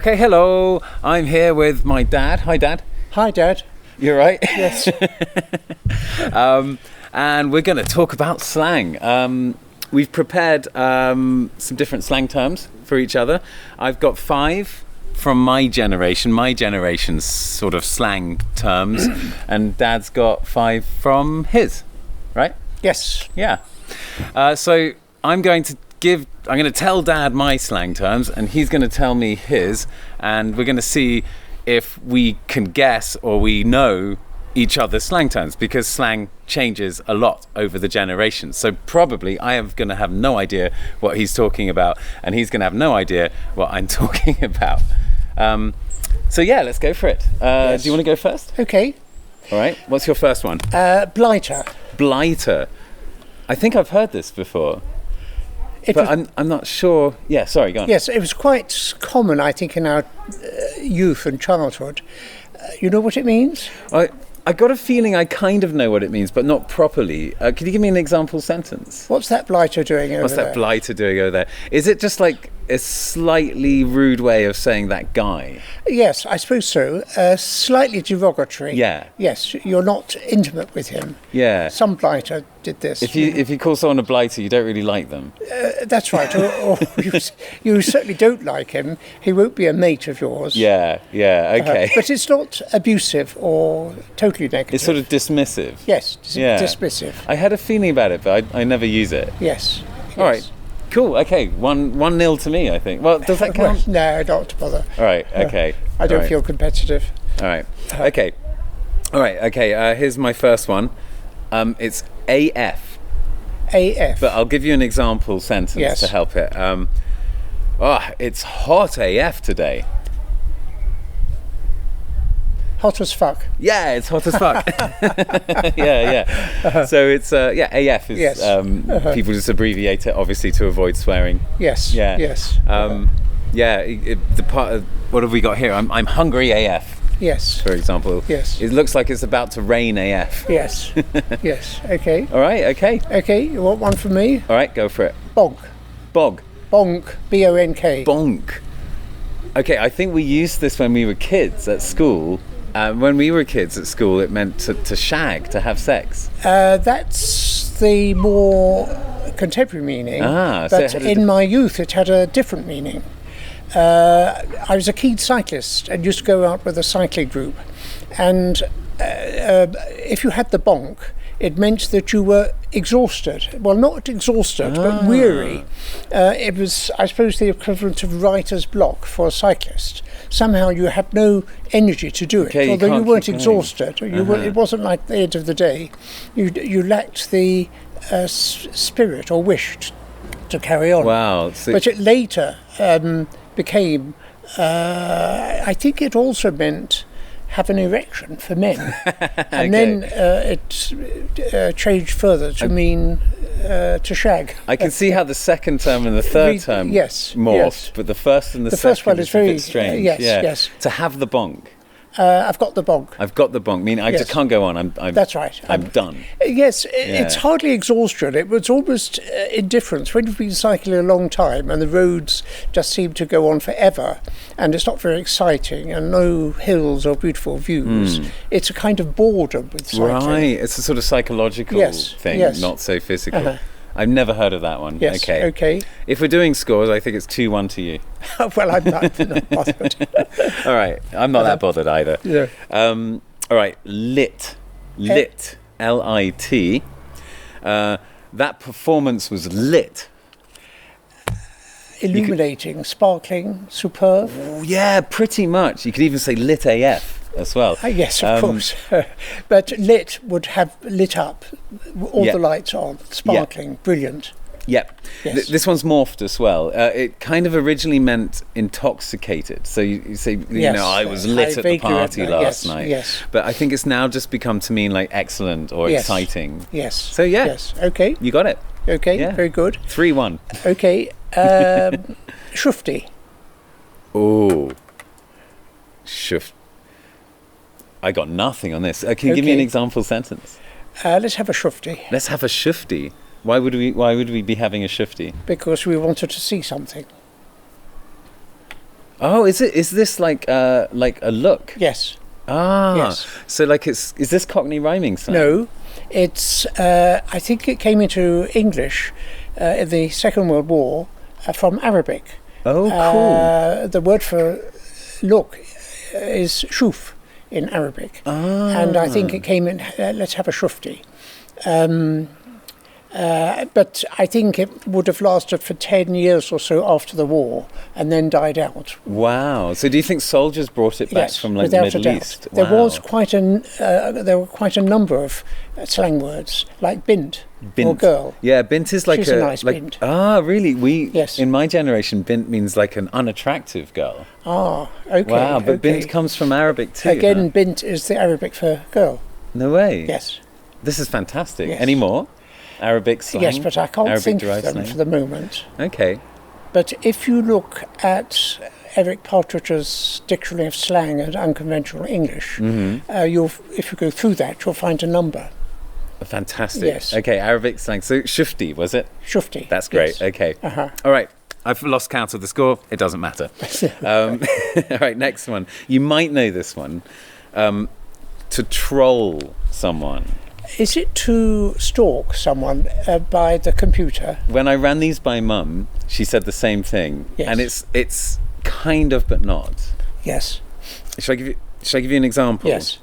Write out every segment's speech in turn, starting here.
Okay, hello. I'm here with my dad. Hi, Dad. Hi, Dad. You're right. Yes. And we're going to talk about slang. We've prepared some different slang terms for each other. I've got 5 from my generation's sort of slang terms, and Dad's got 5 from his, right? Yes. Yeah. So I'm going to tell Dad my slang terms, and he's going to tell me his, and we're going to see if we can guess or we know each other's slang terms, because slang changes a lot over the generations. So probably I am going to have no idea what he's talking about, and he's going to have no idea what I'm talking about. So yeah, let's go for it. Yes. Do you want to go first? Okay. All right. What's your first one? Blighter. Blighter. I think I've heard this before. I'm not sure. Yeah, sorry, go on. Yes, it was quite common, I think, in our youth and childhood. You know what it means? I got a feeling I kind of know what it means, but not properly. Could you give me an example sentence? What's that blighter doing over there? What's that blighter doing over there? Is it just like a slightly rude way of saying that guy? Yes, I suppose so. Slightly derogatory. Yeah. Yes, you're not intimate with him. Yeah. Some blighter did this. If you call someone a blighter, you don't really like them. That's right. or you certainly don't like him. He won't be a mate of yours. Yeah, okay. But it's not abusive or totally negative. It's sort of dismissive. Yes, dismissive. I had a feeling about it, but I never use it. Yes. All right. Cool. Okay. 1-0 to me, I think. Well, does that count? No, not to bother. All right. Okay. I don't feel competitive. All right. Okay. All right. Okay. Here's my first one. It's AF. AF. But I'll give you an example sentence to help it. It's hot AF today. Hot as fuck. Yeah, it's hot as fuck. Yeah. So it's AF is people just abbreviate it, obviously, to avoid swearing. Yes. Yeah. Yes. The part of what have we got here? I'm hungry AF. Yes. For example. Yes. It looks like it's about to rain AF. Yes. Yes. Okay. All right. Okay. Okay. You want one from me? All right. Go for it. Bonk. Bog. Bonk. B-O-N-K. Bonk. Okay. I think we used this when we were kids at school. When we were kids at school, it meant to shag, to have sex. That's the more contemporary meaning. But in my youth, it had a different meaning. I was a keen cyclist and used to go out with a cycling group. And if you had the bonk, it meant that you were exhausted. Well, not exhausted, but weary. It was, I suppose, the equivalent of writer's block for a cyclist. Somehow you had no energy to do it, although you weren't exhausted. It wasn't like the end of the day. You lacked the spirit or wish to carry on. Wow. But it later became, I think it also meant have an erection for men. And then it changed further to mean to shag. I can see how the second term and the third term morphed, but the first and the second first one is very a bit strange. Yes. To have the bonk. I've got the bonk. I've got the bonk. Meaning I just can't go on. That's right. I'm done. Yes, it's hardly exhaustion. It was almost indifference. When you've been cycling a long time and the roads just seem to go on forever and it's not very exciting and no hills or beautiful views, it's a kind of boredom with cycling. Right. It's a sort of psychological thing, not so physical. I've never heard of that one. Yes. Okay. If we're doing scores, I think it's 2-1 to you. Well, I'm not bothered. All right. I'm not that bothered either. Yeah. All right. Lit. L-I-T. That performance was lit. Illuminating, sparkling, superb. Yeah, pretty much. You could even say lit AF as well. Yes, of course. But lit would have lit up, all the lights on, sparkling, brilliant. Yep. Yes. This one's morphed as well. It kind of originally meant intoxicated. So you say, I was lit at the party last night. Yes. But I think it's now just become to mean like excellent or exciting. Yes. So Yes. Okay. You got it. Okay. Yeah. Very good. 3-1. Okay. Shufti. Oh. Shuft. I got nothing on this. Can you give me an example sentence? Let's have a shufti. Let's have a shufti. Why would we be having a shufti? Because we wanted to see something. Oh, is it? Is this like a look? Yes. Ah, yes. So like is this Cockney rhyming slang? No, it's. I think it came into English in the Second World War from Arabic. Oh, cool. The word for look is shuf in Arabic, and I think it came in. Let's have a shufti. But I think it would have lasted for 10 years or so after the war and then died out. Wow. So do you think soldiers brought it back from like the Middle East? There Wow. was there were quite a number of slang words like bint or girl. Yeah, bint is like She's a nice like, bint. Ah, really? Yes. In my generation, bint means like an unattractive girl. Ah, okay. Wow, but okay. bint comes from Arabic too. Again, huh? bint is the Arabic for girl. No way. Yes. This is fantastic. Yes. Any more? Arabic slang? Yes, but I can't Arabic think of derived them slang? for the moment. Okay. But if you look at Eric Partridge's Dictionary of Slang and Unconventional English, if you go through that, you'll find a number. Fantastic. Yes. Okay, Arabic slang. So shufti, was it? Shufti. That's great. Yes. Okay. Uh-huh. All right. I've lost count of the score. It doesn't matter. All right, next one. You might know this one. To troll someone. Is it to stalk someone by the computer? When I ran these by Mum, she said the same thing. Yes. And it's kind of but not. Yes. Shall I give you an example? Yes.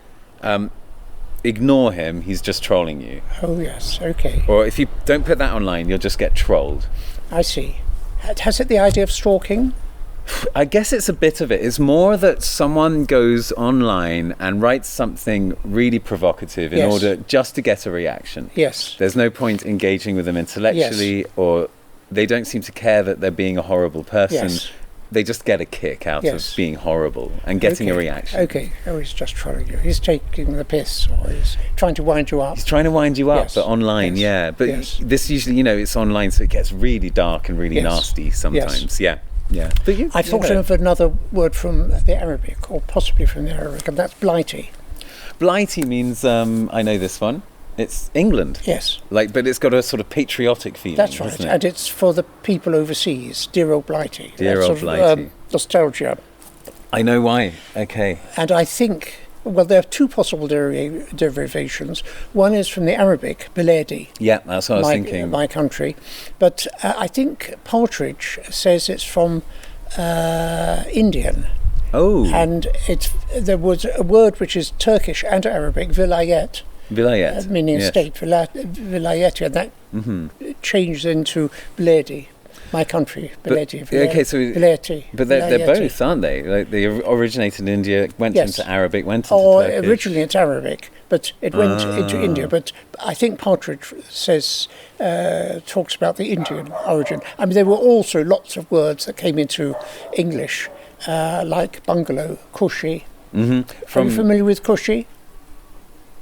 Ignore him, he's just trolling you. Oh, yes. Okay. Or if you don't put that online, you'll just get trolled. I see. Has it the idea of stalking? I guess it's a bit of it. It's more that someone goes online and writes something really provocative in Yes. order just to get a reaction. Yes. There's no point engaging with them intellectually, or they don't seem to care that they're being a horrible person. Yes. They just get a kick out Yes. of being horrible and getting a reaction. Okay. Oh, he's just trolling you. He's taking the piss, or he's trying to wind you up. He's trying to wind you up, Yes. but online, Yes. yeah. But Yes. this usually, it's online, so it gets really dark and really Yes. nasty sometimes. Yeah. Yeah. But I thought of another word from the Arabic, or possibly from the Arabic, and that's blighty. Blighty means, I know this one. It's England. Yes. But it's got a sort of patriotic feeling. That's right, doesn't it? and it's for the people overseas. Dear old blighty. Dear That old sort of, blighty. nostalgia. I know why. Okay. And I think, well, there are two possible derivations. One is from the Arabic, blighty, Yeah, that's what I was thinking. my country. But I think Partridge says it's from Indian. Oh, And there was a word which is Turkish and Arabic, vilayet, Vilayet. meaning Yes. state, vilayet, and that changed into blighty. My country, Blighty. Okay, so Blighty. but they're both, aren't they? Like they originated in India, went Yes. into Arabic, went into Turkish. Originally it's Arabic, but it went into India. But I think Partridge talks about the Indian origin. I mean, there were also lots of words that came into English, like bungalow, cushy. Are you familiar with cushy?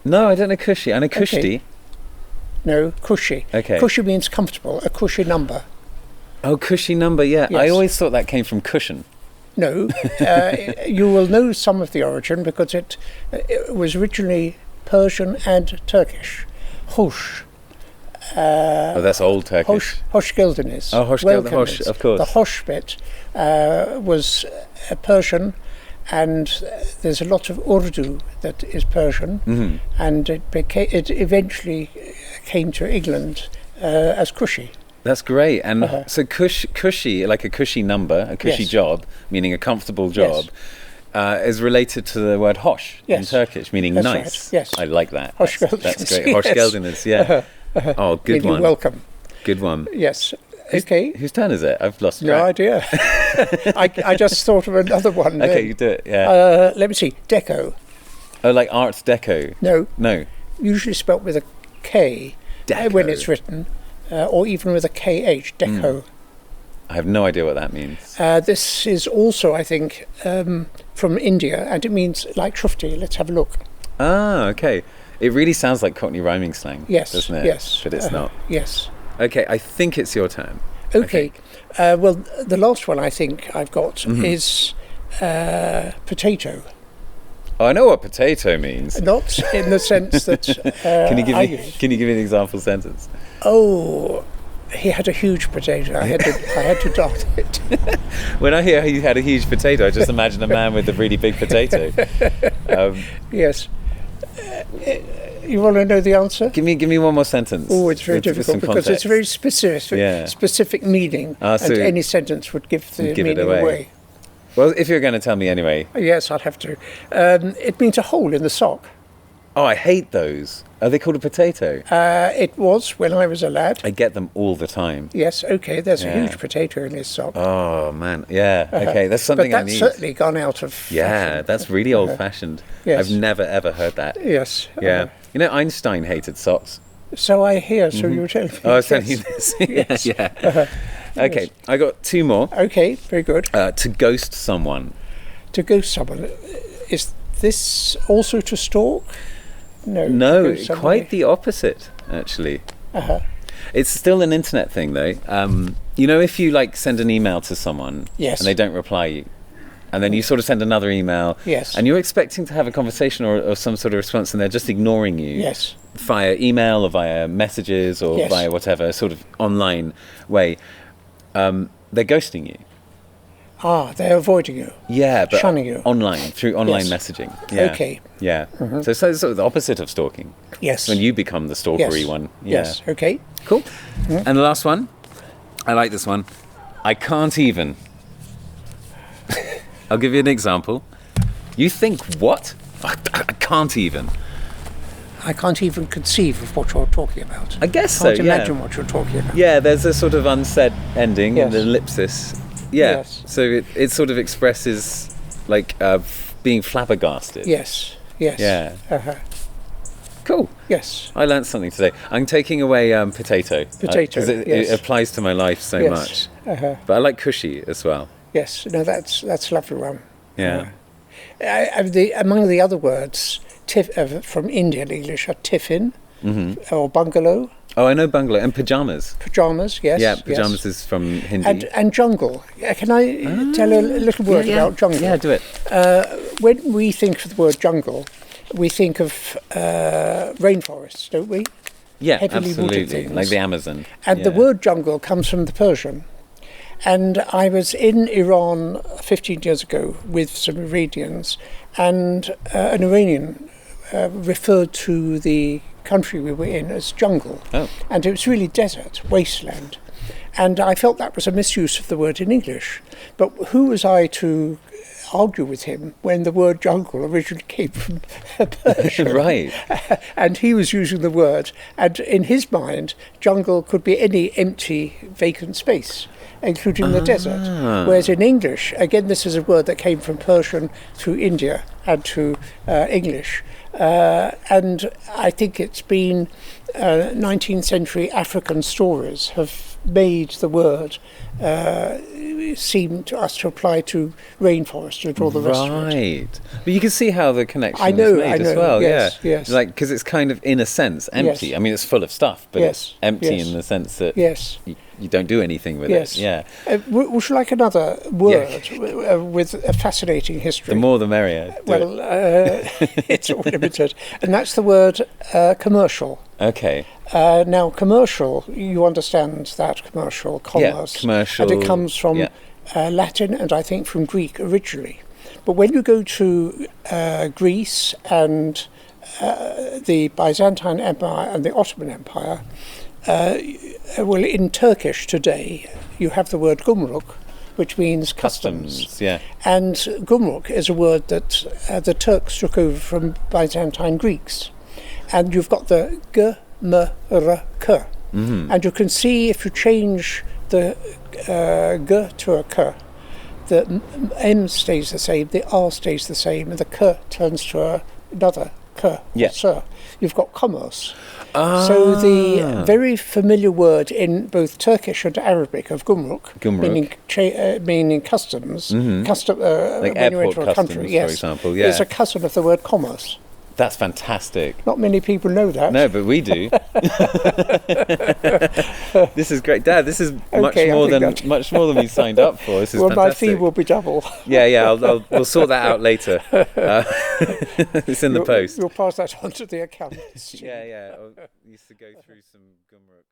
No, I don't know cushy. I know cushy. Okay. No, cushy. Okay. Cushy means comfortable, a cushy number. Oh, cushy number, yeah. Yes. I always thought that came from cushion. No, you will know some of the origin because it was originally Persian and Turkish. Hoş. Oh, that's old Turkish. Hoş geldiniz. Oh, hoş Welcome geldin, hoş, is. of course. The hoş bit was Persian, and there's a lot of Urdu that is Persian, and it eventually came to England as cushy. That's great. And so cushy, like a cushy number, a cushy Yes. job, meaning a comfortable job, is related to the word hoş in Yes. Turkish, meaning That's nice. right, yes. I like that. Hoş That's geldiniz, great. yes. Hoş geldiniz, yeah. Oh, good Meaning one. welcome. Good one. Yes. Okay. Whose turn is it? I've lost No track. idea. I just thought of another one. Okay, then. you do it, yeah. Let me see. Deco. Oh, like Art Deco? No, No. usually spelt with a K when Deco. it's written, or even with a KH. Deco. I have no idea what that means. This is also, I think, from India, and it means like shufti. Let's have a look. Ah, okay. It really sounds like Cockney rhyming slang, Yes. doesn't it? Yes. But it's not. Yes. Okay, I think it's your turn. Okay. Well, the last one I think I've got is potato. Oh, I know what potato means. Not in the sense that Can you give I me use. an example sentence? Oh, He had a huge potato. I had to dart it. When I hear he had a huge potato, I just imagine a man with a really big potato. Yes. You want to know the answer? Give me one more sentence. Oh, it's very difficult because it's very specific meaning, so and any sentence would give the meaning away. Well, if you're going to tell me anyway. Yes, I'd have to. It means a hole in the sock. Oh, I hate those. Are they called a potato? It was when I was a lad. I get them all the time. Yes, okay, there's a huge potato in his sock. Oh, man. Yeah, okay, that's something I need. But that's certainly gone out of fashion. That's really old-fashioned. Yes. I've never, ever heard that. Yes. Yeah. You know, Einstein hated socks. So I hear, so you were telling me. Oh, I was telling you this. Yes. Yeah. Okay, I got two more. Okay, very good. To ghost someone. To ghost someone. Is this also to stalk? No, quite the opposite, actually. It's still an internet thing, though. You know, if you send an email to someone and they don't reply you, and then you sort of send another email, and you're expecting to have a conversation or some sort of response, and they're just ignoring you via email or via messages or via whatever sort of online way, they're ghosting you. They're avoiding you. Yeah, but shunning you. Online, through online messaging. Yeah. Okay. Yeah. So it's sort of the opposite of stalking. Yes. When you become the stalkery one. Yeah. Yes, okay. Cool. And the last one, I like this one. I can't even. I'll give you an example. You think, what? I can't even. I can't even conceive of what you're talking about. I guess so, Can't imagine what you're talking about. Yeah, there's a sort of unsaid ending, an ellipsis. Yeah, so it sort of expresses being flabbergasted. Yes. Yeah. Cool. Yes. I learnt something today. I'm taking away potato. Because it applies to my life so much. But I like cushy as well. Yes, no, that's a lovely one. Yeah. Among the other words from Indian English are tiffin or bungalow. Oh, I know bungalow. And pyjamas. Pyjamas, yes. Yeah, pyjamas is from Hindi. And jungle. Can I tell a little word about jungle? Yeah, do it. When we think of the word jungle, we think of rainforests, don't we? Yeah, heavily wooded absolutely. things. Like the Amazon. And the word jungle comes from the Persian. And I was in Iran 15 years ago with some Iranians, and an Iranian referred to the country we were in as jungle. And it was really desert, wasteland. And I felt that was a misuse of the word in English. But who was I to argue with him when the word jungle originally came from Persian? Right. And he was using the word, and in his mind, jungle could be any empty, vacant space, including the desert. Whereas in English, again, this is a word that came from Persian through India and to English. And I think it's been 19th century African stories have made the word seem to us to apply to rainforest and all the rest of it. Right. But you can see how the connection is made as well. Yes. Because it's kind of, in a sense, empty. I mean, it's full of stuff, but it's empty in the sense that you don't do anything with it. Yeah. Would you like another word with a fascinating history? The more the merrier. It's all limited. And that's the word commercial. Okay. Now, commercial, you understand that commercial, commerce. Yeah, commercial. And it comes from Latin and I think from Greek originally. But when you go to Greece and the Byzantine Empire and the Ottoman Empire, in Turkish today, you have the word gumruk, which means customs. And gumruk is a word that the Turks took over from Byzantine Greeks. And you've got the g, m, r, k. And you can see if you change the g to a k, the m stays the same, the r stays the same, and the k turns to another k, sir. You've got commerce. So the very familiar word in both Turkish and Arabic of gumruk. Meaning customs, like when you enter a country, for example, is a cousin of the word commerce. That's fantastic. Not many people know that. No, but we do. This is great, Dad. This is much more than we signed up for. This is fantastic. My fee will be double. We'll sort that out later. It's in the post. You'll pass that on to the accountants. I used to go through some gumruk.